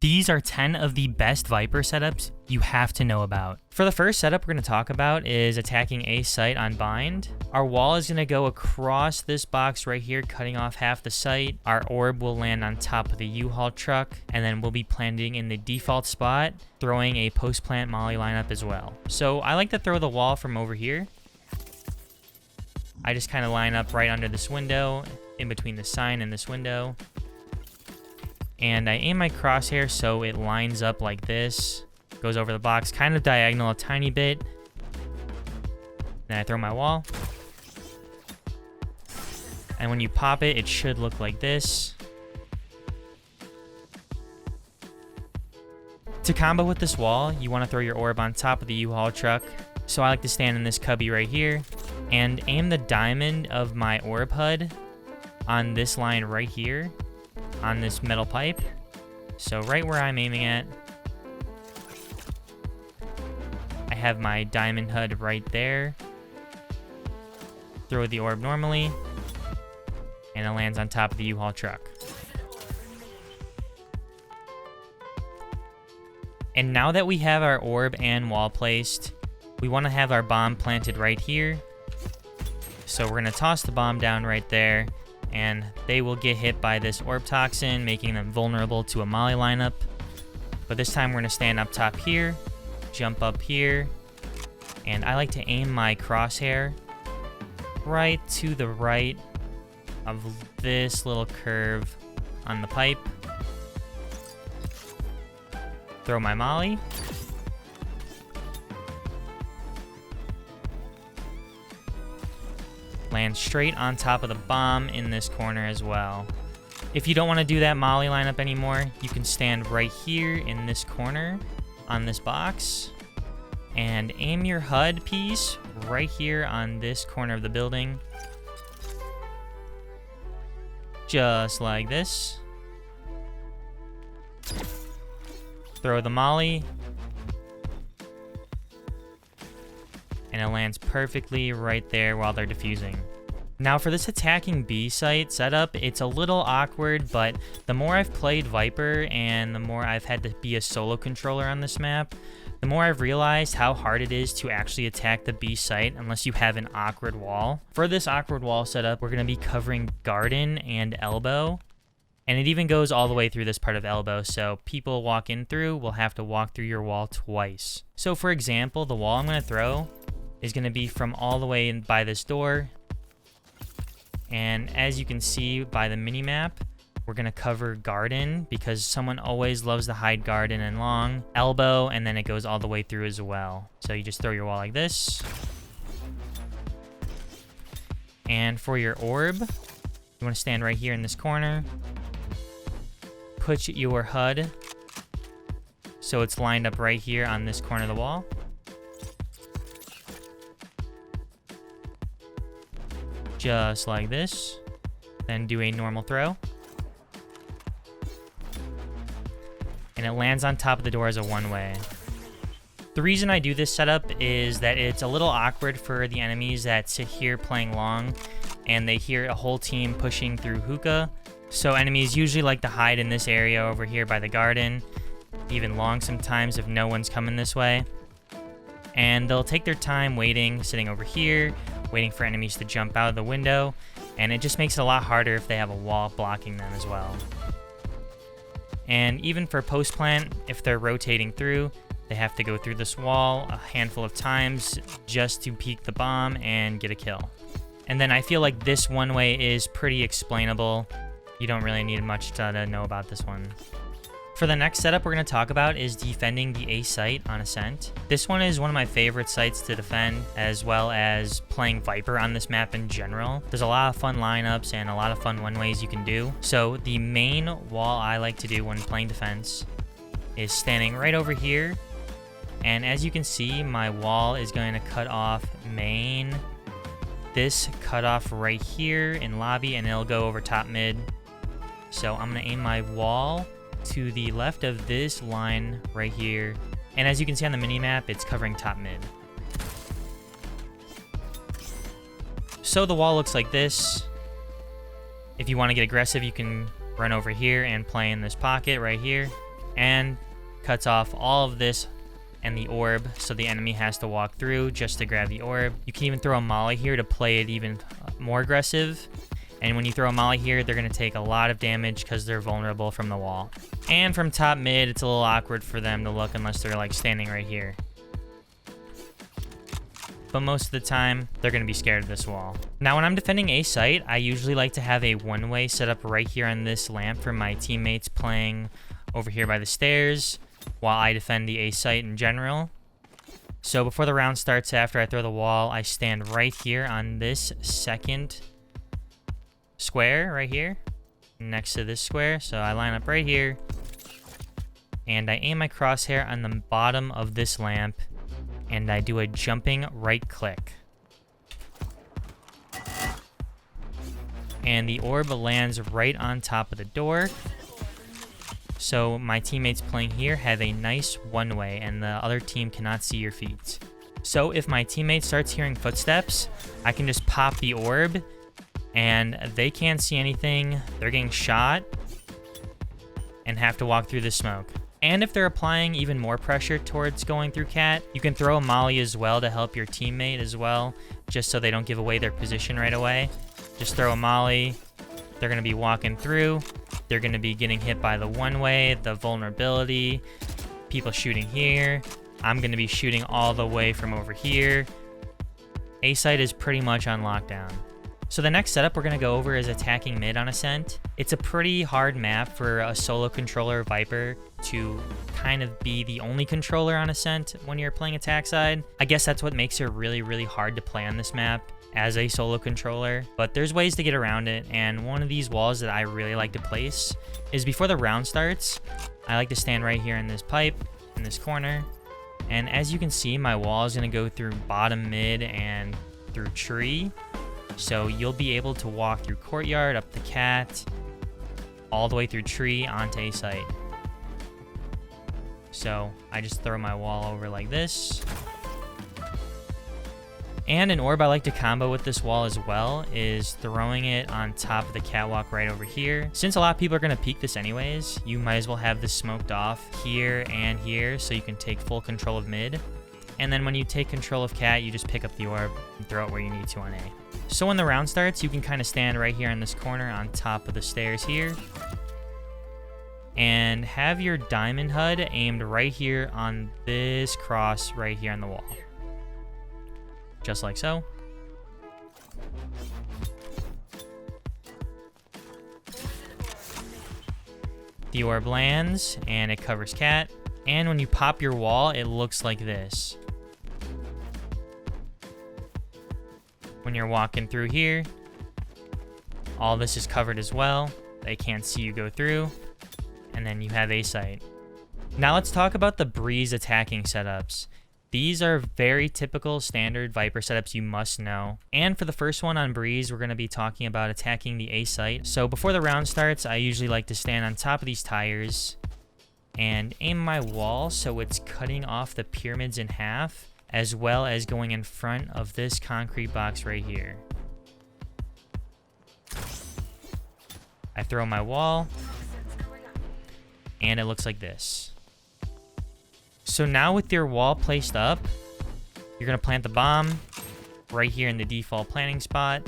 These are 10 of the best Viper setups you have to know about. For the first setup we're going to talk about is attacking a site on bind. Our wall is going to go across this box right here, cutting off half the site. Our orb will land on top of the U-Haul truck, and then we'll be planting in the default spot, throwing a post-plant molly lineup as well. So I like to throw the wall from over here. I just kind of line up right under this window, in between the sign and this window. And I aim my crosshair so it lines up like this, goes over the box, kind of diagonal a tiny bit. Then I throw my wall. And when you pop it, it should look like this. To combo with this wall, you want to throw your orb on top of the U-Haul truck. So I like to stand in this cubby right here and aim the diamond of my orb HUD on this line right here, on this metal pipe. So right where I'm aiming at, I have my diamond HUD right there. Throw the orb normally, and it lands on top of the U-Haul truck. And now that we have our orb and wall placed, we want to have our bomb planted right here. So we're going to toss the bomb down right there, and they will get hit by this orb toxin, making them vulnerable to a molly lineup. But this time we're going to stand up top here, jump up here, and I like to aim my crosshair right to the right of this little curve on the pipe. Throw my molly. Land straight on top of the bomb in this corner as well. If you don't want to do that molly lineup anymore, you can stand right here in this corner on this box and aim your HUD piece right here on this corner of the building. Just like this. Throw the molly. And it lands perfectly right there while they're defusing. Now for this attacking B site setup, it's a little awkward, but the more I've played Viper and the more I've had to be a solo controller on this map, the more I've realized how hard it is to actually attack the B site unless you have an awkward wall. For this awkward wall setup, we're going to be covering garden and elbow. And it even goes all the way through this part of elbow, so people walk in through will have to walk through your wall twice. So for example, the wall I'm going to throw is going to be from all the way in by this door. And as you can see by the minimap, we're going to cover garden because someone always loves to hide garden and long, elbow, and then it goes all the way through as well. So you just throw your wall like this. And for your orb, you want to stand right here in this corner. Put your HUD so it's lined up right here on this corner of the wall. Just like this. Then do a normal throw. And it lands on top of the door as a one-way. The reason I do this setup is that it's a little awkward for the enemies that sit here playing long and they hear a whole team pushing through hookah. So enemies usually like to hide in this area over here by the garden, even long sometimes if no one's coming this way. And they'll take their time waiting, sitting over here, waiting for enemies to jump out of the window, and it just makes it a lot harder if they have a wall blocking them as well. And even for post plant, if they're rotating through, they have to go through this wall a handful of times just to peek the bomb and get a kill. And then I feel like this one way is pretty explainable. You don't really need much to know about this one. For the next setup we're going to talk about is defending the A site on Ascent. This one is one of my favorite sites to defend, as well as playing Viper on this map in general. There's a lot of fun lineups and a lot of fun one-ways you can do. So the main wall I like to do when playing defense is standing right over here. And as you can see, my wall is going to cut off main. This cut off right here in lobby, and it'll go over top mid. So I'm going to aim my wall to the left of this line right here. And as you can see on the minimap, it's covering top mid. So the wall looks like this. If you want to get aggressive, you can run over here and play in this pocket right here. and cuts off all of this and the orb, so the enemy has to walk through just to grab the orb. You can even throw a molly here to play it even more aggressive. And when you throw a molly here, they're going to take a lot of damage because they're vulnerable from the wall. And from top mid, it's a little awkward for them to look unless they're like standing right here. But most of the time, they're going to be scared of this wall. Now, when I'm defending a site, I usually like to have a one-way set up right here on this lamp for my teammates playing over here by the stairs while I defend the A site in general. So before the round starts, after I throw the wall, I stand right here on this second square right here next to this square. So I line up right here and I aim my crosshair on the bottom of this lamp and I do a jumping right click. And the orb lands right on top of the door. So my teammates playing here have a nice one-way and the other team cannot see your feet. So if my teammate starts hearing footsteps, I can just pop the orb and they can't see anything. They're getting shot and have to walk through the smoke. And if they're applying even more pressure towards going through cat, you can throw a molly as well to help your teammate as well, just so they don't give away their position right away. Just throw a molly. They're going to be walking through. They're going to be getting hit by the one-way, the vulnerability, people shooting here. I'm going to be shooting all the way from over here. A site is pretty much on lockdown. So the next setup we're going to go over is attacking mid on Ascent. It's a pretty hard map for a solo controller Viper to kind of be the only controller on Ascent when you're playing attack side. I guess that's what makes it really, really hard to play on this map as a solo controller, but there's ways to get around it, and one of these walls that I really like to place is before the round starts, I like to stand right here in this pipe, in this corner, and as you can see, my wall is going to go through bottom mid and through tree, so you'll be able to walk through courtyard, up the cat, all the way through tree onto a site. So I just throw my wall over like this. And an orb I like to combo with this wall as well is throwing it on top of the catwalk right over here. Since a lot of people are going to peek this anyways, you might as well have this smoked off here and here so you can take full control of mid. And then when you take control of cat, you just pick up the orb and throw it where you need to on A. So when the round starts, you can kind of stand right here in this corner on top of the stairs here. And have your diamond HUD aimed right here on this cross right here on the wall. Just like so. The orb lands and it covers cat. And when you pop your wall, it looks like this. When you're walking through here, all this is covered as well. They can't see you go through. And then you have a site. Now let's talk about the Breeze attacking setups. These are very typical standard Viper setups you must know. And for the first one on Breeze, we're going to be talking about attacking the A site. So before the round starts, I usually like to stand on top of these tires and aim my wall so it's cutting off the pyramids in half, as well as going in front of this concrete box right here. I throw my wall, and it looks like this. So now with your wall placed up, you're going to plant the bomb right here in the default planting spot.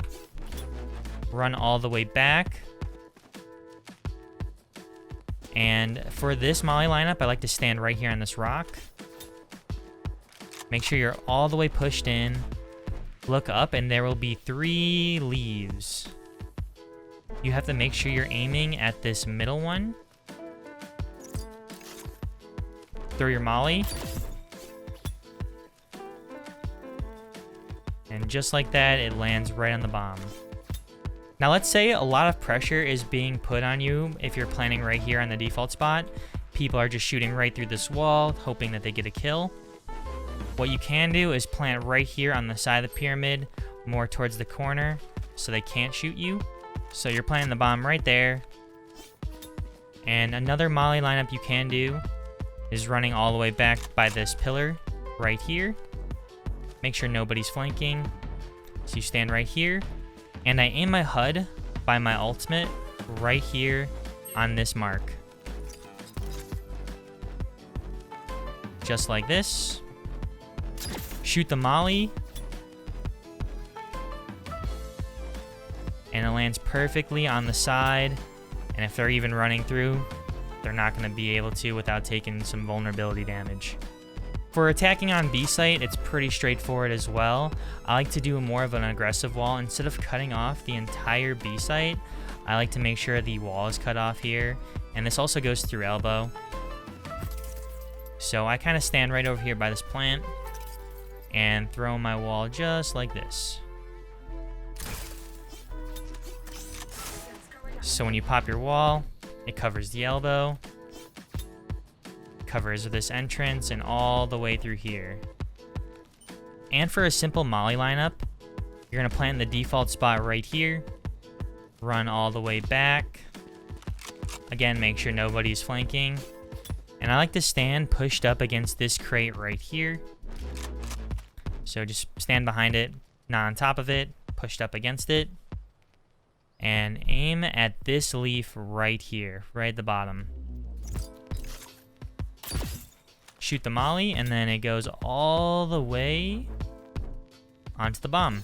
Run all the way back. And for this molly lineup, I like to stand right here on this rock. Make sure you're all the way pushed in. Look up and there will be 3 leaves. You have to make sure you're aiming at this middle one. Throw your molly. And just like that, it lands right on the bomb. Now let's say a lot of pressure is being put on you if you're planning right here on the default spot. People are just shooting right through this wall, hoping that they get a kill. What you can do is plant right here on the side of the pyramid, more towards the corner, so they can't shoot you. So you're planting the bomb right there. And another molly lineup you can do is running all the way back by this pillar right here. Make sure nobody's flanking. So you stand right here. And I aim my HUD by my ultimate right here on this mark. just like this. Shoot the molly. And it lands perfectly on the side. And if they're even running through, they're not going to be able to without taking some vulnerability damage. For attacking on B site, it's pretty straightforward as well. I like to do more of an aggressive wall. Instead of cutting off the entire B site, I like to make sure the wall is cut off here. And this also goes through elbow. So I kind of stand right over here by this plant and throw my wall just like this. So when you pop your wall, it covers the elbow, covers this entrance, and all the way through here. And for a simple molly lineup, you're going to plant in the default spot right here, run all the way back. Again, make sure nobody's flanking. And I like to stand pushed up against this crate right here. So just stand behind it, not on top of it, pushed up against it. And aim at this leaf right here, right at the bottom. Shoot the molly, and then it goes all the way onto the bomb.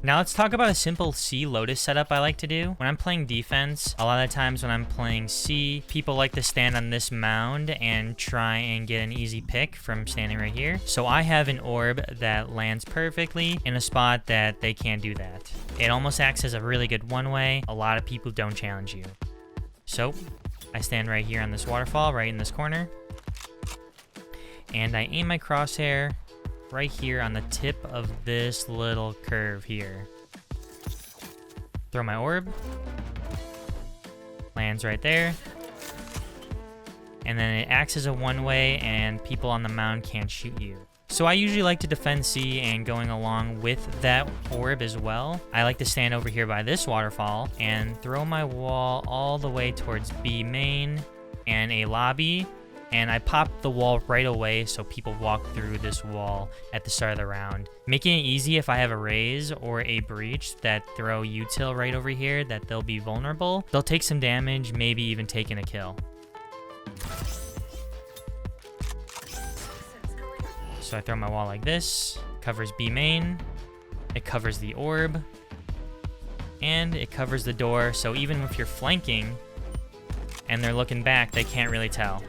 Now let's talk about a simple C Lotus setup I like to do. When I'm playing defense, a lot of times when I'm playing C, people like to stand on this mound and try and get an easy pick from standing right here. So I have an orb that lands perfectly in a spot that they can't do that. It almost acts as a really good one-way. A lot of people don't challenge you. So I stand right here on this waterfall, right in this corner. And I aim my crosshair right here on the tip of this little curve here. Throw my orb. Lands right there. And then it acts as a one-way and people on the mound can't shoot you. So I usually like to defend C, and going along with that orb as well, I like to stand over here by this waterfall and throw my wall all the way towards B main and a lobby. And I pop the wall right away so people walk through this wall at the start of the round. Making it easy if I have a raise or a breach that throw util right over here that they'll be vulnerable. They'll take some damage, maybe even taking a kill. So I throw my wall like this, covers B main, it covers the orb, and it covers the door, so even if you're flanking and they're looking back, they can't really tell.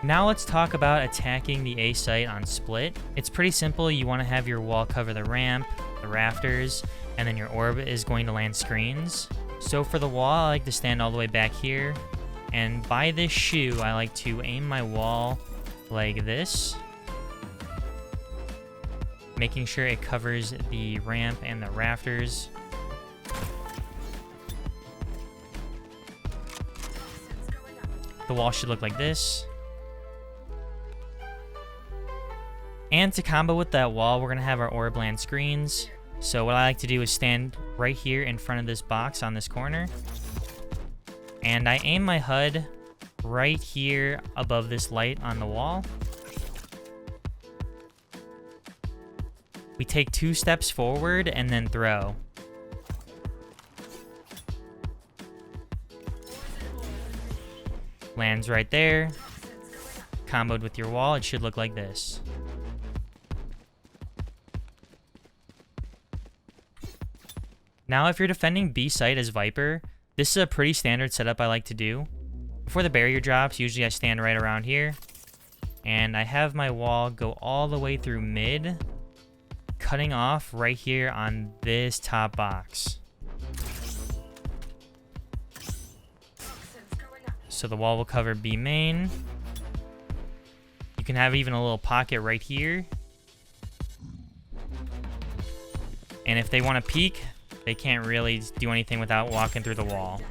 Now let's talk about attacking the A site on split. It's pretty simple. You want to have your wall cover the ramp, the rafters, and then your orb is going to land screens. So for the wall, I like to stand all the way back here, and by this shoe, I like to aim my wall like this, making sure it covers the ramp and the rafters. The wall should look like this. And to combo with that wall, we're going to have our orb land screens. So what I like to do is stand right here in front of this box on this corner. And I aim my HUD right here above this light on the wall. We take 2 steps forward and then throw. Lands right there. Comboed with your wall, it should look like this. Now, if you're defending B site as Viper, this is a pretty standard setup I like to do. Before the barrier drops, usually I stand right around here, and I have my wall go all the way through mid, cutting off right here on this top box. So the wall will cover B main. You can have even a little pocket right here. And if they want to peek, they can't really do anything without walking through the wall.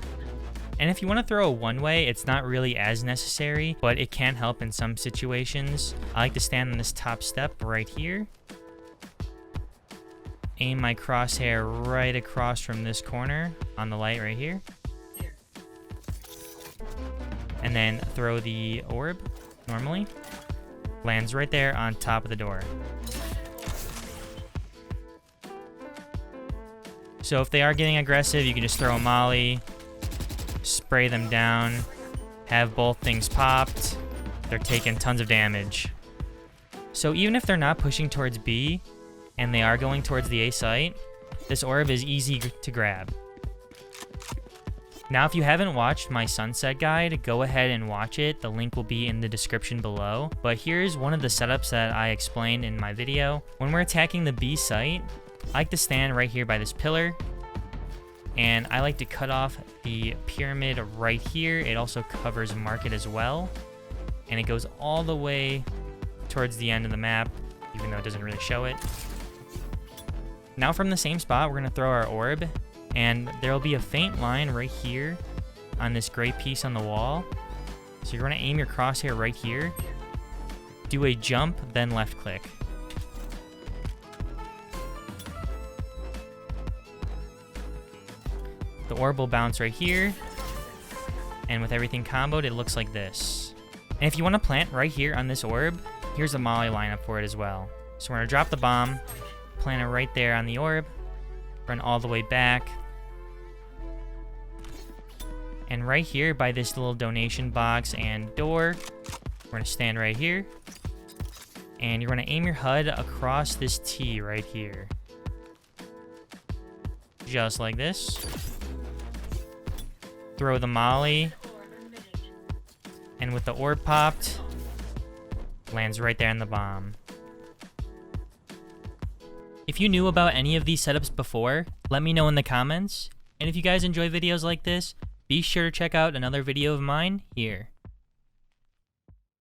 And if you want to throw a one-way, it's not really as necessary, but it can help in some situations. I like to stand on this top step right here. Aim my crosshair right across from this corner on the light right here. And then throw the orb normally. Lands right there on top of the door. So if they are getting aggressive, you can just throw a molly, spray them down, have both things popped, they're taking tons of damage. So even if they're not pushing towards B, and they are going towards the A site, this orb is easy to grab. Now, if you haven't watched my sunset guide, go ahead and watch it. The link will be in the description below. But here's one of the setups that I explained in my video. When we're attacking the B site, I like to stand right here by this pillar, and I like to cut off the pyramid right here. It also covers market as well, and it goes all the way towards the end of the map, even though it doesn't really show it. Now from the same spot, we're gonna throw our orb, and there'll be a faint line right here on this gray piece on the wall. So you're gonna aim your crosshair right here, do a jump, then left click. The orb will bounce right here, and with everything comboed, it looks like this. And if you wanna plant right here on this orb, here's a molly lineup for it as well. So we're gonna drop the bomb, plant it right there on the orb, run all the way back, and right here by this little donation box and door, we're gonna stand right here, and you're gonna aim your HUD across this T right here. Just like this. Throw the molly, and with the orb popped, lands right there in the bomb. If you knew about any of these setups before, let me know in the comments. And if you guys enjoy videos like this, be sure to check out another video of mine here.